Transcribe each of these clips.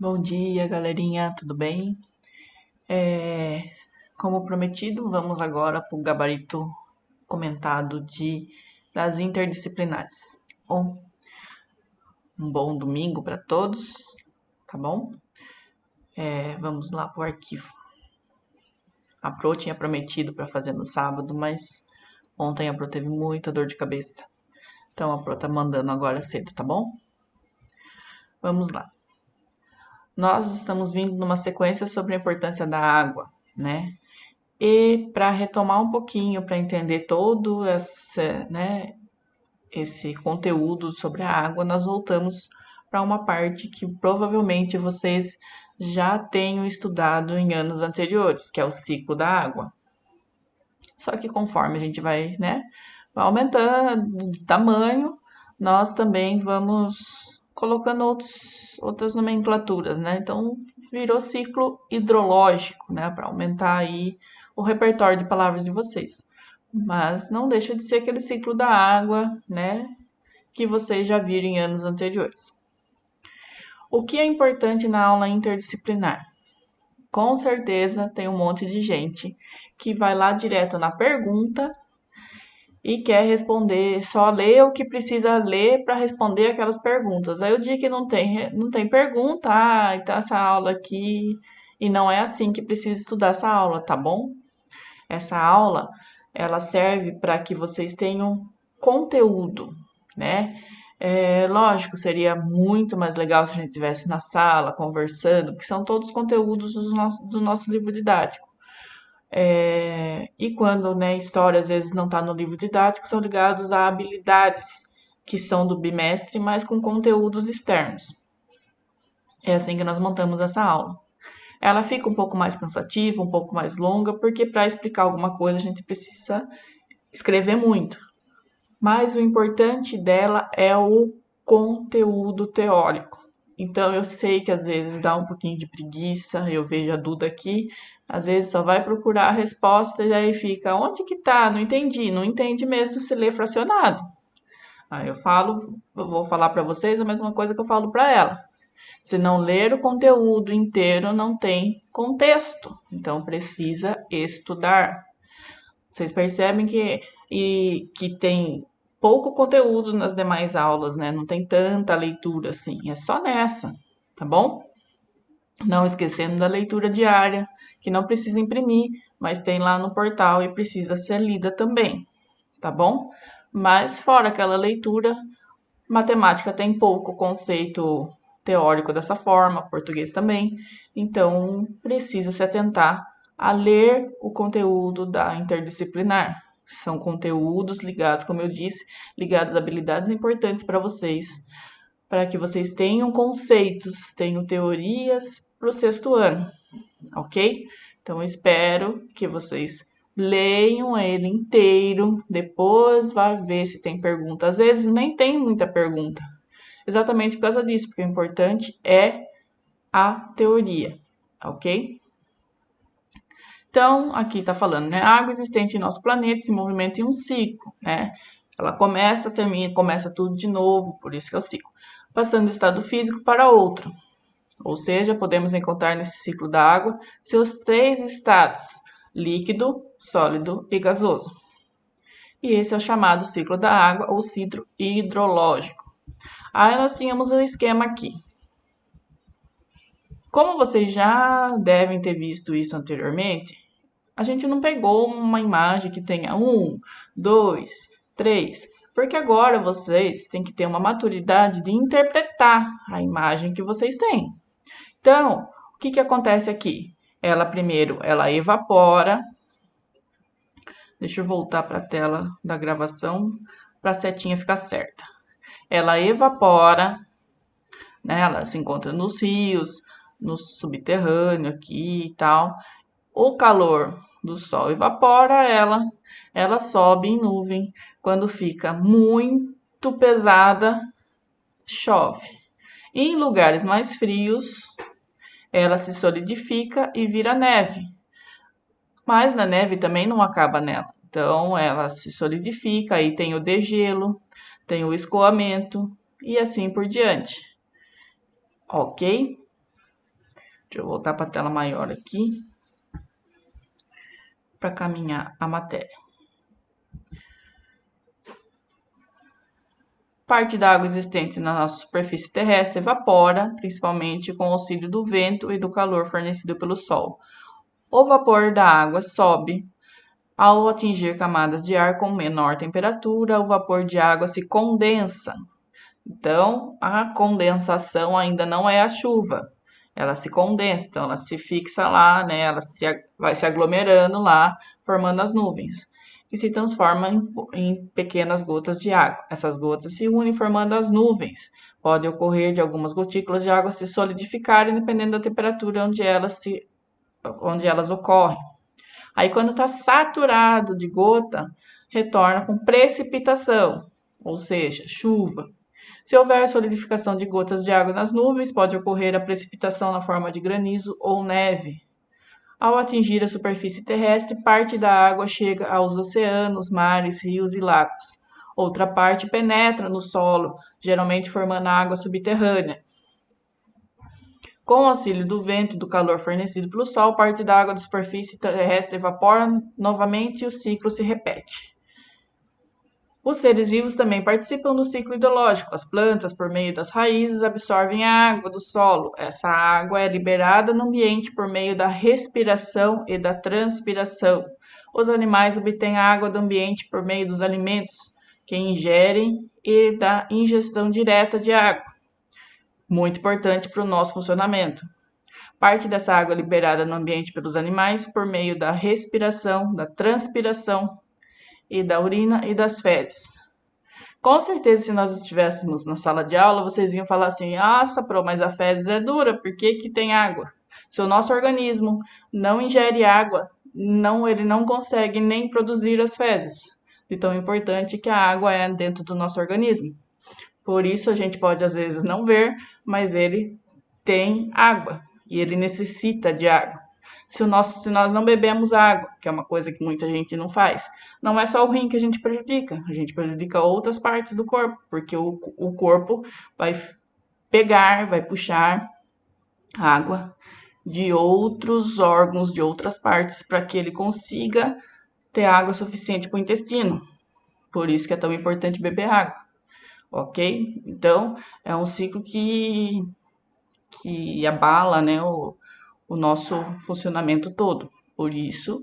Bom dia, galerinha, tudo bem? Como prometido, vamos agora para o gabarito comentado das interdisciplinares. Bom, um bom domingo para todos, tá bom? Vamos lá para o arquivo. A Pro tinha prometido para fazer no sábado, mas ontem a Pro teve muita dor de cabeça. Então a Pro tá mandando agora cedo, tá bom? Vamos lá. Nós estamos vindo numa sequência sobre a importância da água, né? E para retomar um pouquinho, para entender todo esse conteúdo sobre a água, nós voltamos para uma parte que provavelmente vocês já tenham estudado em anos anteriores, que é o ciclo da água. Só que conforme a gente vai aumentando de tamanho, nós também vamos colocando outras nomenclaturas, né? Então, virou ciclo hidrológico, né? Para aumentar aí o repertório de palavras de vocês. Mas não deixa de ser aquele ciclo da água, né? Que vocês já viram em anos anteriores. O que é importante na aula interdisciplinar? Com certeza tem um monte de gente que vai lá direto na pergunta e quer responder, só lê o que precisa ler para responder aquelas perguntas. Aí o dia que não tem pergunta, então essa aula aqui, e não é assim que precisa estudar essa aula, tá bom? Essa aula, ela serve para que vocês tenham conteúdo, né? Lógico, seria muito mais legal se a gente estivesse na sala conversando, porque são todos conteúdos do nosso livro didático. E quando, né, história às vezes não está no livro didático, são ligados a habilidades que são do bimestre, mas com conteúdos externos. É assim que nós montamos essa aula. Ela fica um pouco mais cansativa, um pouco mais longa, porque para explicar alguma coisa a gente precisa escrever muito. Mas o importante dela é o conteúdo teórico. Então eu sei que às vezes dá um pouquinho de preguiça, eu vejo a Duda aqui, às vezes só vai procurar a resposta e aí fica, onde que tá? Não entendi, não entende mesmo se lê fracionado. Aí eu vou falar para vocês a mesma coisa que eu falo para ela. Se não ler o conteúdo inteiro, não tem contexto. Então precisa estudar. Vocês percebem que tem pouco conteúdo nas demais aulas, né? Não tem tanta leitura assim. É só nessa, tá bom? Não esquecendo da leitura diária, que não precisa imprimir, mas tem lá no portal e precisa ser lida também, tá bom? Mas fora aquela leitura, matemática tem pouco conceito teórico dessa forma, português também, então precisa se atentar a ler o conteúdo da interdisciplinar. São conteúdos ligados, como eu disse, ligados a habilidades importantes para que vocês tenham conceitos, tenham teorias para o sexto ano, ok? Então eu espero que vocês leiam ele inteiro, depois vai ver se tem pergunta. Às vezes nem tem muita pergunta, exatamente por causa disso, porque o importante é a teoria, ok? Então, aqui está falando, né? A água existente em nosso planeta se movimenta em um ciclo, né? Ela começa, termina, começa tudo de novo, por isso que é o ciclo. Passando do estado físico para outro. Ou seja, podemos encontrar nesse ciclo da água seus três estados: líquido, sólido e gasoso. E esse é o chamado ciclo da água ou ciclo hidrológico. Aí nós tínhamos o esquema aqui. Como vocês já devem ter visto isso anteriormente, a gente não pegou uma imagem que tenha 1, 2, 3, porque agora vocês têm que ter uma maturidade de interpretar a imagem que vocês têm. Então, o que acontece aqui? Ela evapora. Deixa eu voltar para a tela da gravação para a setinha ficar certa. Ela evapora, né? Ela se encontra nos rios, no subterrâneo aqui e tal. O calor do sol evapora ela sobe em nuvem. Quando fica muito pesada, chove. Em lugares mais frios, ela se solidifica e vira neve. Mas na neve também não acaba nela. Então ela se solidifica, aí tem o degelo, tem o escoamento e assim por diante. Ok? Deixa eu voltar para a tela maior aqui para caminhar a matéria. Parte da água existente na nossa superfície terrestre evapora, principalmente com o auxílio do vento e do calor fornecido pelo Sol. O vapor da água sobe ao atingir camadas de ar com menor temperatura, o vapor de água se condensa. Então, a condensação ainda não é a chuva. Ela se condensa, então ela se fixa lá, né? Vai se aglomerando lá, formando as nuvens. E se transforma em pequenas gotas de água. Essas gotas se unem formando as nuvens. Pode ocorrer de algumas gotículas de água se solidificarem, dependendo da temperatura onde elas ocorrem. Aí, quando está saturado de gota, retorna com precipitação, ou seja, chuva. Se houver solidificação de gotas de água nas nuvens, pode ocorrer a precipitação na forma de granizo ou neve. Ao atingir a superfície terrestre, parte da água chega aos oceanos, mares, rios e lagos. Outra parte penetra no solo, geralmente formando água subterrânea. Com o auxílio do vento e do calor fornecido pelo Sol, parte da água da superfície terrestre evapora novamente e o ciclo se repete. Os seres vivos também participam do ciclo hidrológico. As plantas, por meio das raízes, absorvem a água do solo. Essa água é liberada no ambiente por meio da respiração e da transpiração. Os animais obtêm a água do ambiente por meio dos alimentos que ingerem e da ingestão direta de água. Muito importante para o nosso funcionamento. Parte dessa água é liberada no ambiente pelos animais por meio da respiração, da transpiração e da urina e das fezes. Com certeza, se nós estivéssemos na sala de aula, vocês iam falar assim: nossa, Pro, mas a fezes é dura, por que tem água? Se o nosso organismo não ingere água, ele não consegue nem produzir as fezes. De tão importante que a água é dentro do nosso organismo. Por isso a gente pode às vezes não ver, mas ele tem água e ele necessita de água. Se nós não bebemos água, que é uma coisa que muita gente não faz, não é só o rim que a gente prejudica outras partes do corpo, porque o corpo vai vai puxar água de outros órgãos, de outras partes, para que ele consiga ter água suficiente para o intestino. Por isso que é tão importante beber água, ok? Então, é um ciclo que abala, né, o nosso funcionamento todo. Por isso,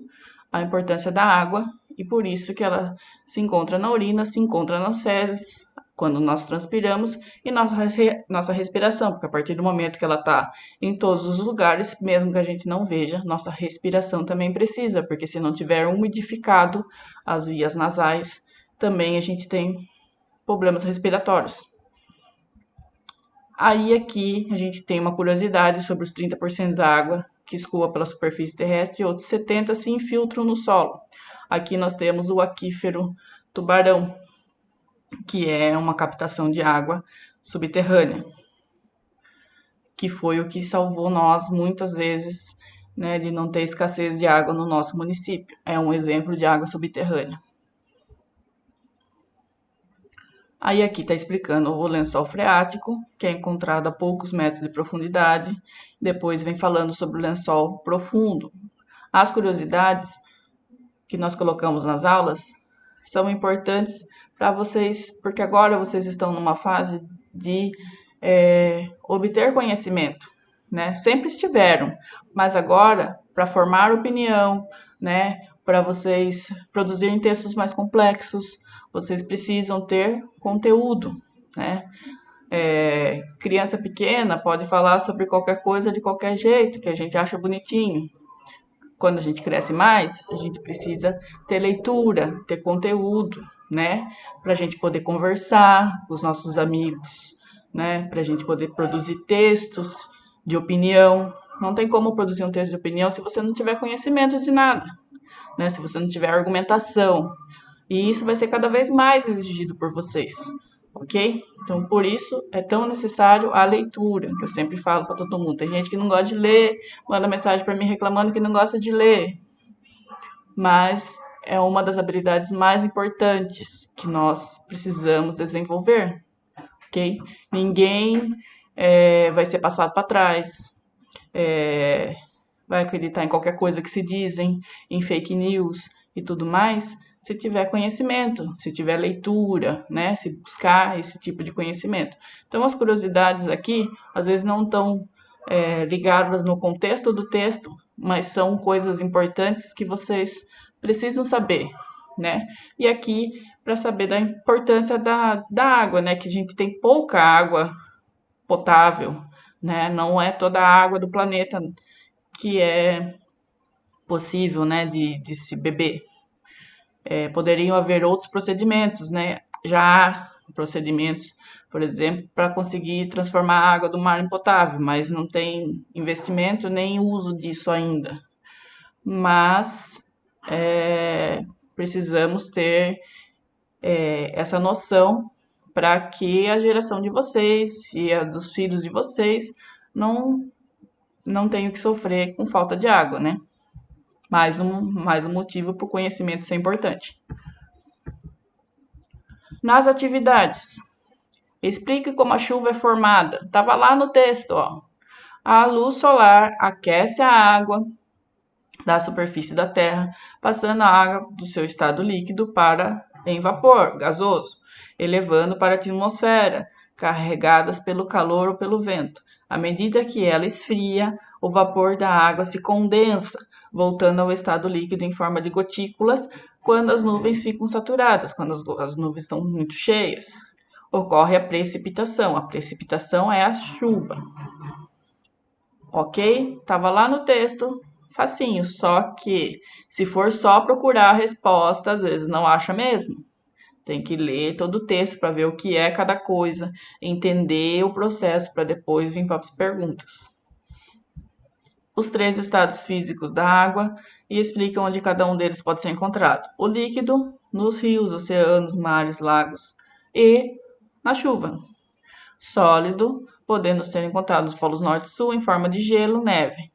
a importância da água e por isso que ela se encontra na urina, se encontra nas fezes, quando nós transpiramos e nossa respiração, porque a partir do momento que ela está em todos os lugares, mesmo que a gente não veja, nossa respiração também precisa, porque se não tiver umidificado as vias nasais, também a gente tem problemas respiratórios. Aí aqui a gente tem uma curiosidade sobre os 30% da água que escoa pela superfície terrestre e outros 70% se infiltram no solo. Aqui nós temos o aquífero Tubarão, que é uma captação de água subterrânea, que foi o que salvou nós muitas vezes, né, de não ter escassez de água no nosso município. É um exemplo de água subterrânea. Aí aqui está explicando o lençol freático, que é encontrado a poucos metros de profundidade. Depois vem falando sobre o lençol profundo. As curiosidades que nós colocamos nas aulas são importantes para vocês, porque agora vocês estão numa fase de obter conhecimento, né? Sempre estiveram, mas agora, para formar opinião, né? Para vocês produzirem textos mais complexos, vocês precisam ter conteúdo, né? Criança pequena pode falar sobre qualquer coisa de qualquer jeito, que a gente acha bonitinho. Quando a gente cresce mais, a gente precisa ter leitura, ter conteúdo, né? Para a gente poder conversar com os nossos amigos, né? Para a gente poder produzir textos de opinião. Não tem como produzir um texto de opinião se você não tiver conhecimento de nada, né? Se você não tiver argumentação. E isso vai ser cada vez mais exigido por vocês, ok? Então, por isso, é tão necessário a leitura, que eu sempre falo para todo mundo. Tem gente que não gosta de ler, manda mensagem para mim reclamando que não gosta de ler. Mas é uma das habilidades mais importantes que nós precisamos desenvolver, ok? Ninguém vai ser passado para trás. vai acreditar em qualquer coisa que se dizem, em fake news e tudo mais, se tiver conhecimento, se tiver leitura, né? Se buscar esse tipo de conhecimento. Então, as curiosidades aqui, às vezes não estão ligadas no contexto do texto, mas são coisas importantes que vocês precisam saber, né? E aqui, para saber da importância da água, né? Que a gente tem pouca água potável, né? Não é toda a água do planeta que é possível, né, de se beber. Poderiam haver outros procedimentos, né? Já há procedimentos, por exemplo, para conseguir transformar a água do mar em potável, mas não tem investimento nem uso disso ainda. Mas precisamos ter essa noção para que a geração de vocês e a dos filhos de vocês não tenham que sofrer com falta de água, né? Mais um motivo para o conhecimento ser importante. Nas atividades, explique como a chuva é formada. Estava lá no texto, ó. A luz solar aquece a água da superfície da Terra, passando a água do seu estado líquido para em vapor gasoso, elevando para a atmosfera, carregadas pelo calor ou pelo vento. À medida que ela esfria, o vapor da água se condensa, voltando ao estado líquido em forma de gotículas quando as nuvens ficam saturadas, quando as nuvens estão muito cheias. Ocorre a precipitação. A precipitação é a chuva. Ok? Tava lá no texto, facinho. Só que se for só procurar a resposta, às vezes não acha mesmo. Tem que ler todo o texto para ver o que é cada coisa, entender o processo para depois vir para as perguntas. Os 3 estados físicos da água e explica onde cada um deles pode ser encontrado. O líquido, nos rios, oceanos, mares, lagos e na chuva. Sólido, podendo ser encontrado nos polos norte e sul em forma de gelo, neve.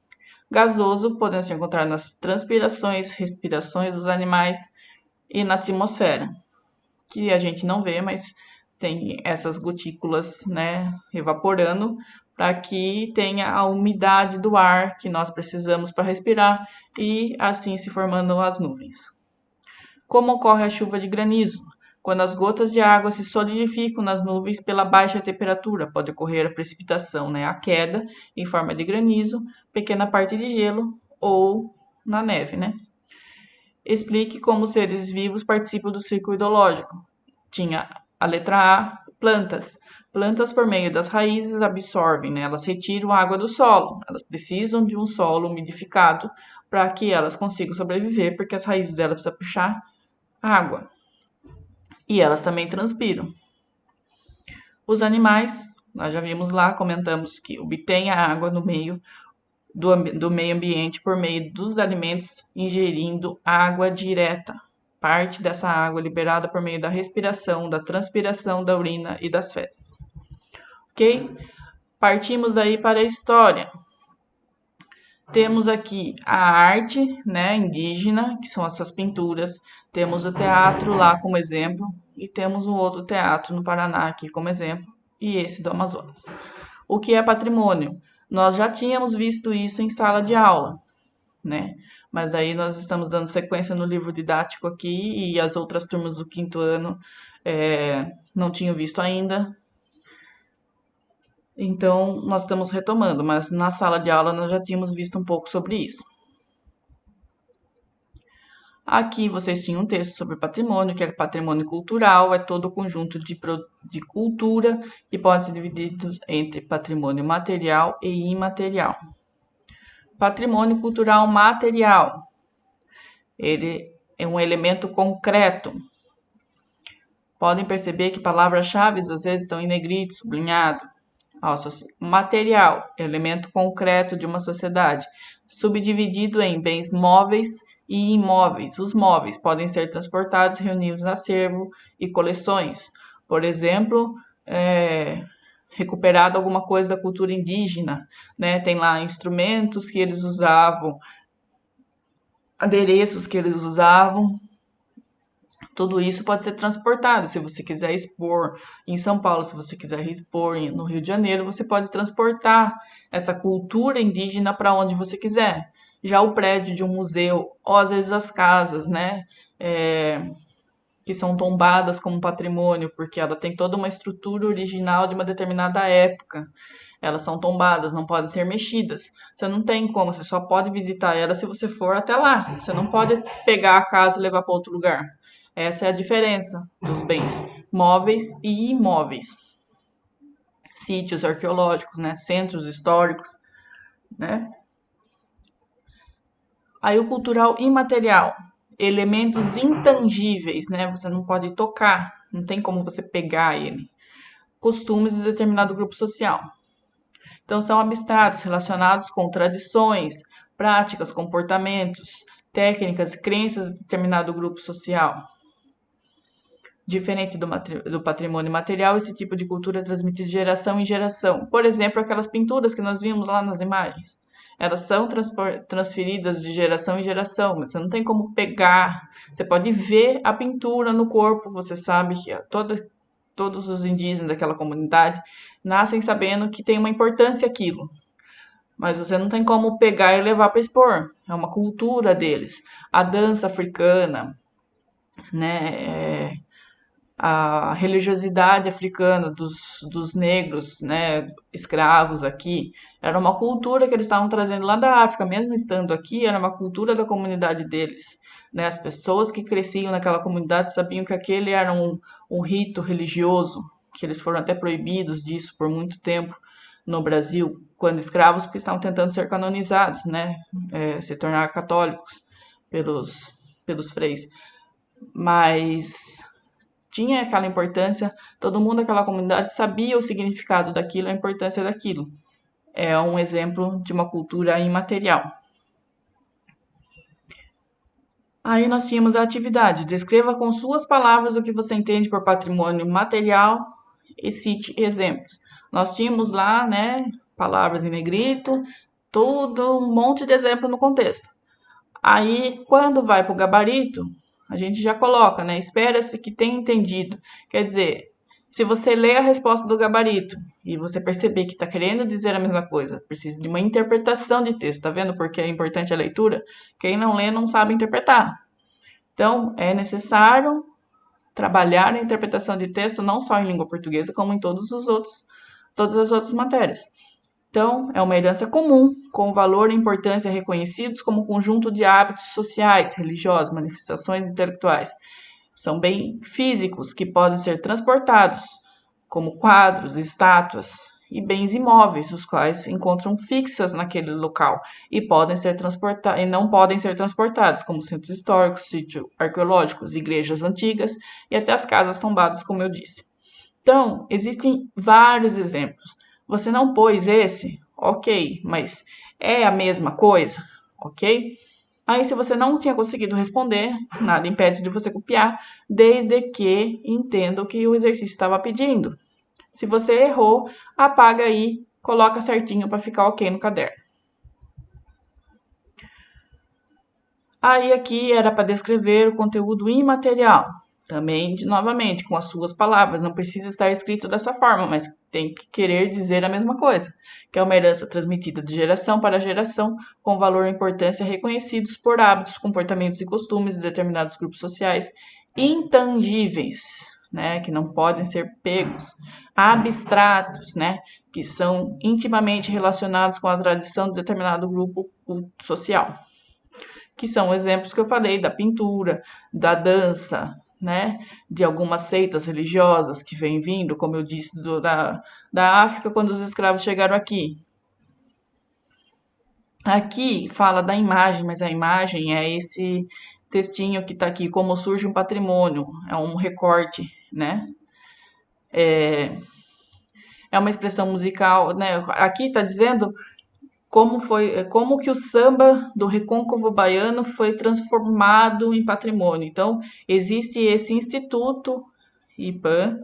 Gasoso, podendo ser encontrado nas transpirações, respirações dos animais e na atmosfera, que a gente não vê, mas tem essas gotículas, né, evaporando para que tenha a umidade do ar que nós precisamos para respirar e assim se formando as nuvens. Como ocorre a chuva de granizo? Quando as gotas de água se solidificam nas nuvens pela baixa temperatura, pode ocorrer a precipitação, né, a queda em forma de granizo, pequena parte de gelo ou na neve, né? Explique como os seres vivos participam do ciclo hidrológico. Tinha a letra A, plantas. Plantas, por meio das raízes, absorvem, né? Elas retiram a água do solo. Elas precisam de um solo umidificado para que elas consigam sobreviver, porque as raízes delas precisam puxar água. E elas também transpiram. Os animais, nós já vimos lá, comentamos que obtêm a água no meio do meio ambiente por meio dos alimentos, ingerindo água direta. Parte dessa água liberada por meio da respiração, da transpiração, da urina e das fezes. Ok? Partimos daí para a história. Temos aqui a arte, né, indígena, que são essas pinturas. Temos o teatro lá como exemplo. E temos um outro teatro no Paraná aqui como exemplo. E esse do Amazonas. O que é patrimônio? Nós já tínhamos visto isso em sala de aula, né? Mas aí nós estamos dando sequência no livro didático aqui e as outras turmas do 5º ano não tinham visto ainda. Então, nós estamos retomando, mas na sala de aula nós já tínhamos visto um pouco sobre isso. Aqui vocês tinham um texto sobre patrimônio, que é patrimônio cultural, é todo o conjunto de cultura que pode ser dividido entre patrimônio material e imaterial. Patrimônio cultural material. Ele é um elemento concreto. Podem perceber que palavras-chave às vezes estão em negrito, sublinhado. Material, elemento concreto de uma sociedade, subdividido em bens móveis e imóveis. Os móveis podem ser transportados, reunidos no acervo e coleções. Por exemplo, recuperado alguma coisa da cultura indígena, né? Tem lá instrumentos que eles usavam, adereços que eles usavam, Tudo isso pode ser transportado. Se você quiser expor em São Paulo, se você quiser expor no Rio de Janeiro, você pode transportar essa cultura indígena para onde você quiser. Já o prédio de um museu, ou às vezes as casas, né? É, que são tombadas como patrimônio, porque ela tem toda uma estrutura original de uma determinada época. Elas são tombadas, não podem ser mexidas. Você não tem como, você só pode visitar ela se você for até lá. Você não pode pegar a casa e levar para outro lugar. Essa é a diferença dos bens móveis e imóveis. Sítios arqueológicos, né? Centros históricos, né? Aí o cultural imaterial, elementos intangíveis, né? Você não pode tocar, não tem como você pegar ele. Costumes de determinado grupo social. Então, são abstratos relacionados com tradições, práticas, comportamentos, técnicas e crenças de determinado grupo social. Diferente do patrimônio material, esse tipo de cultura é transmitido de geração em geração. Por exemplo, aquelas pinturas que nós vimos lá nas imagens. Elas são transferidas de geração em geração, mas você não tem como pegar. Você pode ver a pintura no corpo, você sabe que todos os indígenas daquela comunidade nascem sabendo que tem uma importância aquilo. Mas você não tem como pegar e levar para expor. É uma cultura deles. A dança africana, né? A religiosidade africana dos negros, né, escravos aqui, era uma cultura que eles estavam trazendo lá da África, mesmo estando aqui, era uma cultura da comunidade deles. Né? As pessoas que cresciam naquela comunidade sabiam que aquele era um rito religioso, que eles foram até proibidos disso por muito tempo no Brasil, quando escravos, porque estavam tentando ser canonizados, né, se tornar católicos pelos freis. Mas tinha aquela importância, todo mundo daquela comunidade sabia o significado daquilo, a importância daquilo. É um exemplo de uma cultura imaterial. Aí nós tínhamos a atividade. Descreva com suas palavras o que você entende por patrimônio material e cite exemplos. Nós tínhamos lá, né, palavras em negrito, tudo, um monte de exemplo no contexto. Aí, quando vai para o gabarito, a gente já coloca, né? Espera-se que tenha entendido. Quer dizer, se você lê a resposta do gabarito e você perceber que está querendo dizer a mesma coisa, precisa de uma interpretação de texto, tá vendo? Porque é importante a leitura. Quem não lê não sabe interpretar. Então, é necessário trabalhar a interpretação de texto não só em língua portuguesa, como em todas as outras matérias. Então, é uma herança comum, com valor e importância reconhecidos como conjunto de hábitos sociais, religiosos, manifestações intelectuais. São bem físicos que podem ser transportados, como quadros, estátuas e bens imóveis, os quais se encontram fixas naquele local e podem ser transportados e não podem ser transportados, como centros históricos, sítios arqueológicos, igrejas antigas e até as casas tombadas, como eu disse. Então, existem vários exemplos. Você não pôs esse? Ok, mas é a mesma coisa? Ok? Aí, se você não tinha conseguido responder, nada impede de você copiar, desde que entenda o que o exercício estava pedindo. Se você errou, apaga aí, coloca certinho para ficar ok no caderno. Aí, aqui era para descrever o conteúdo imaterial. Também, novamente, com as suas palavras. Não precisa estar escrito dessa forma, mas tem que querer dizer a mesma coisa. Que é uma herança transmitida de geração para geração, com valor e importância reconhecidos por hábitos, comportamentos e costumes de determinados grupos sociais intangíveis, né, que não podem ser pegos, abstratos, né, que são intimamente relacionados com a tradição de determinado grupo social, que são exemplos que eu falei da pintura, da dança, né, de algumas seitas religiosas que vêm vindo, como eu disse, da África, quando os escravos chegaram aqui. Aqui fala da imagem, mas a imagem é esse textinho que está aqui, como surge um patrimônio, é um recorte, né? É uma expressão musical, né? Aqui está dizendo como que o samba do Recôncavo Baiano foi transformado em patrimônio. Então, existe esse instituto IPAN,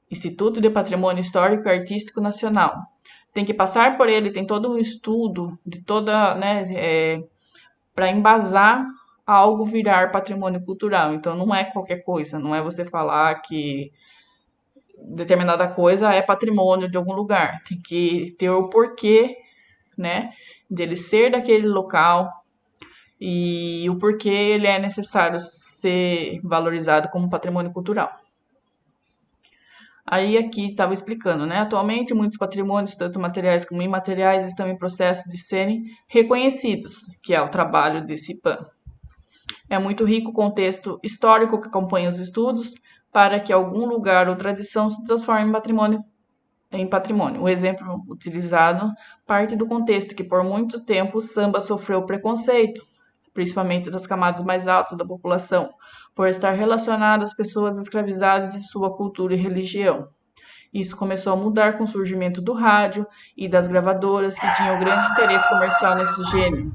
Instituto de Patrimônio Histórico e Artístico Nacional. Tem que passar por ele, tem todo um estudo de toda, né, para embasar algo virar patrimônio cultural. Então, não é qualquer coisa, não é você falar que determinada coisa é patrimônio de algum lugar. Tem que ter o porquê, né, dele ser daquele local e o porquê ele é necessário ser valorizado como patrimônio cultural. Aí aqui estava explicando, né? Atualmente, muitos patrimônios, tanto materiais como imateriais, estão em processo de serem reconhecidos, que é o trabalho desse PAN. É muito rico o contexto histórico que acompanha os estudos para que algum lugar ou tradição se transforme em patrimônio. O exemplo utilizado parte do contexto que por muito tempo o samba sofreu preconceito, principalmente das camadas mais altas da população, por estar relacionado às pessoas escravizadas e sua cultura e religião. Isso começou a mudar com o surgimento do rádio e das gravadoras que tinham grande interesse comercial nesse gênero.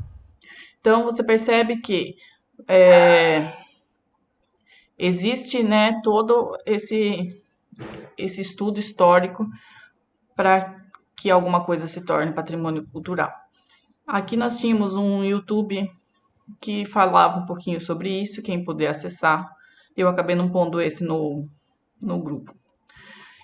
Então você percebe que é, existe, né, todo esse estudo histórico para que alguma coisa se torne patrimônio cultural. Aqui nós tínhamos um YouTube que falava um pouquinho sobre isso, quem puder acessar. Eu acabei não pondo esse no grupo.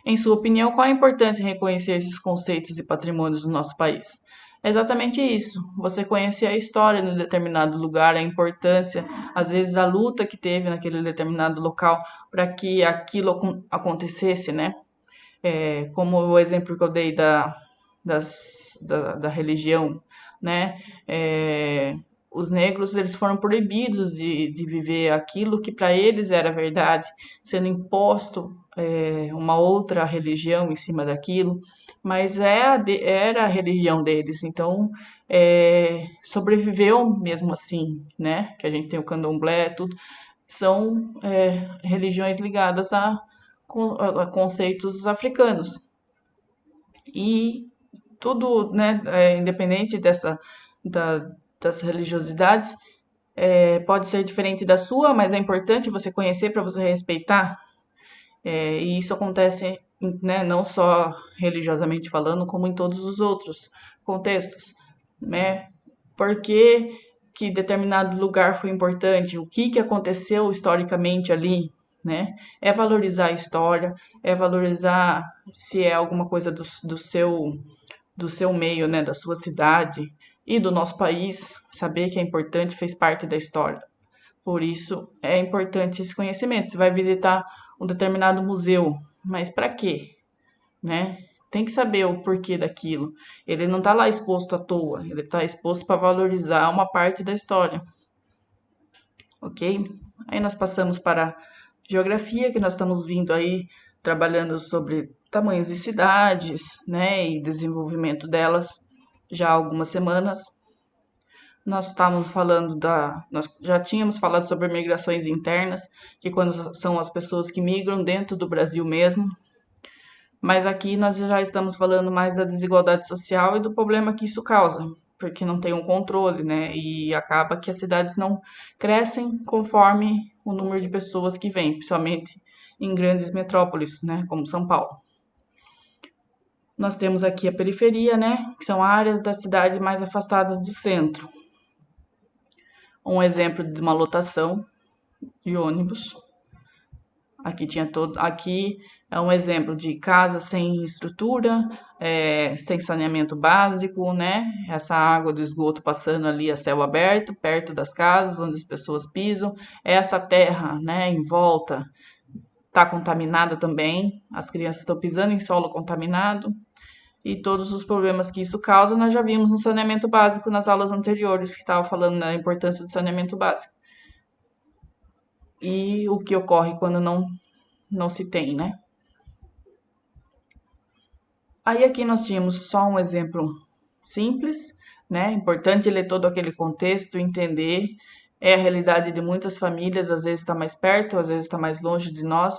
Em sua opinião, qual a importância em reconhecer esses conceitos e patrimônios do nosso país? É exatamente isso. Você conhecer a história de um determinado lugar, a importância, às vezes a luta que teve naquele determinado local para que aquilo acontecesse, né? Como o exemplo que eu dei da religião, né? Os negros eles foram proibidos de viver aquilo que para eles era verdade, sendo imposto uma outra religião em cima daquilo, mas era a religião deles, então sobreviveu mesmo assim, né? Que a gente tem o candomblé, tudo, são religiões ligadas a conceitos africanos. E tudo, né, independente das religiosidades, pode ser diferente da sua, mas é importante você conhecer para você respeitar. E isso acontece, né, não só religiosamente falando, como em todos os outros contextos, né? Por que determinado lugar foi importante? O que aconteceu historicamente ali, né? É valorizar a história, é valorizar se é alguma coisa do seu meio, né, da sua cidade e do nosso país, saber que é importante, fez parte da história. Por isso é importante esse conhecimento. Você vai visitar um determinado museu, mas para quê, né? Tem que saber o porquê daquilo. Ele não está lá exposto à toa, ele está exposto para valorizar uma parte da história, ok? Aí nós passamos para geografia, que nós estamos vindo aí trabalhando sobre tamanhos de cidades, né, e desenvolvimento delas já há algumas semanas. Nós estávamos falando nós já tínhamos falado sobre migrações internas, que quando são as pessoas que migram dentro do Brasil mesmo, mas aqui nós já estamos falando mais da desigualdade social e do problema que isso causa, porque não tem um controle, né? E acaba que as cidades não crescem conforme o número de pessoas que vêm, principalmente em grandes metrópoles, né? Como São Paulo. Nós temos aqui a periferia, né? Que são áreas da cidade mais afastadas do centro. Um exemplo de uma lotação de ônibus. Aqui é um exemplo de casa sem estrutura, sem saneamento básico, né? Essa água do esgoto passando ali a céu aberto, perto das casas onde as pessoas pisam. Essa terra, né, em volta está contaminada também. As crianças estão pisando em solo contaminado. E todos os problemas que isso causa, nós já vimos no saneamento básico nas aulas anteriores, que estava falando da importância do saneamento básico. E o que ocorre quando não se tem, né? Aí aqui nós tínhamos só um exemplo simples, né? Importante ler todo aquele contexto, entender. É a realidade de muitas famílias, às vezes está mais perto, às vezes está mais longe de nós.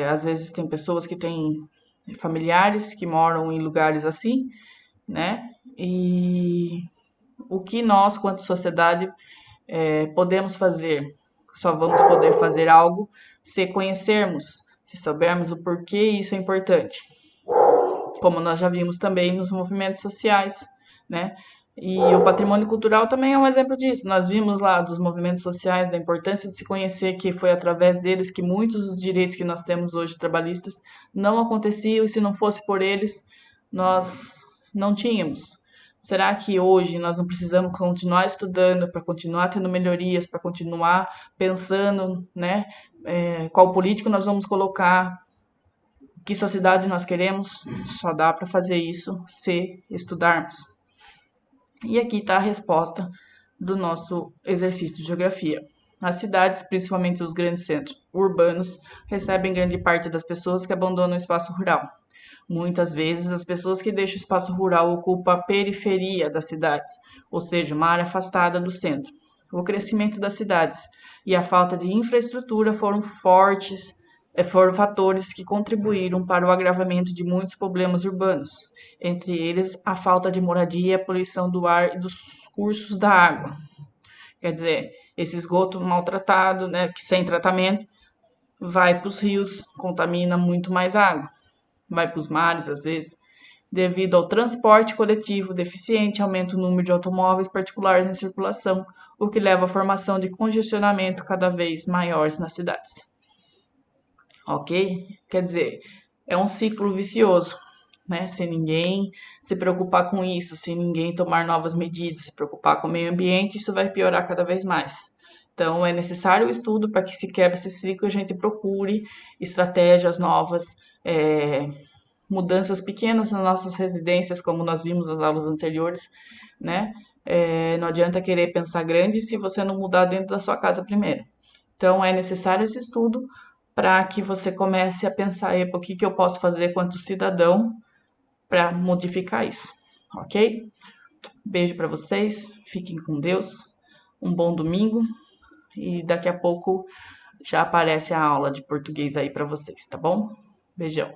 Às vezes tem pessoas que têm familiares que moram em lugares assim, né? E o que nós, quanto sociedade, podemos fazer? Só vamos poder fazer algo se conhecermos, se soubermos o porquê isso é importante. Como nós já vimos também nos movimentos sociais, né? E o patrimônio cultural também é um exemplo disso. Nós vimos lá dos movimentos sociais, da importância de se conhecer que foi através deles que muitos dos direitos que nós temos hoje trabalhistas não aconteciam e se não fosse por eles, nós não tínhamos. Será que hoje nós não precisamos continuar estudando para continuar tendo melhorias, para continuar pensando, né, qual político nós vamos colocar, que sociedade nós queremos? Só dá para fazer isso se estudarmos. E aqui está a resposta do nosso exercício de geografia. As cidades, principalmente os grandes centros urbanos, recebem grande parte das pessoas que abandonam o espaço rural. Muitas vezes, as pessoas que deixam o espaço rural ocupam a periferia das cidades, ou seja, uma área afastada do centro. O crescimento das cidades e a falta de infraestrutura foram fatores que contribuíram para o agravamento de muitos problemas urbanos, entre eles a falta de moradia, a poluição do ar e dos cursos da água. Quer dizer, esse esgoto maltratado, né, que sem tratamento, vai para os rios, contamina muito mais água, vai para os mares às vezes. Devido ao transporte coletivo deficiente, aumenta o número de automóveis particulares em circulação, o que leva à formação de congestionamento cada vez maiores nas cidades. Ok? Quer dizer, é um ciclo vicioso, né? Se ninguém se preocupar com isso, se ninguém tomar novas medidas, se preocupar com o meio ambiente, isso vai piorar cada vez mais. Então, é necessário o estudo para que se quebre esse ciclo e a gente procure estratégias novas, mudanças pequenas nas nossas residências, como nós vimos nas aulas anteriores, né? Não adianta querer pensar grande se você não mudar dentro da sua casa primeiro. Então, é necessário esse estudo para que você comece a pensar o que eu posso fazer quanto cidadão para modificar isso, ok? Beijo para vocês, fiquem com Deus, um bom domingo e daqui a pouco já aparece a aula de português aí para vocês, tá bom? Beijão.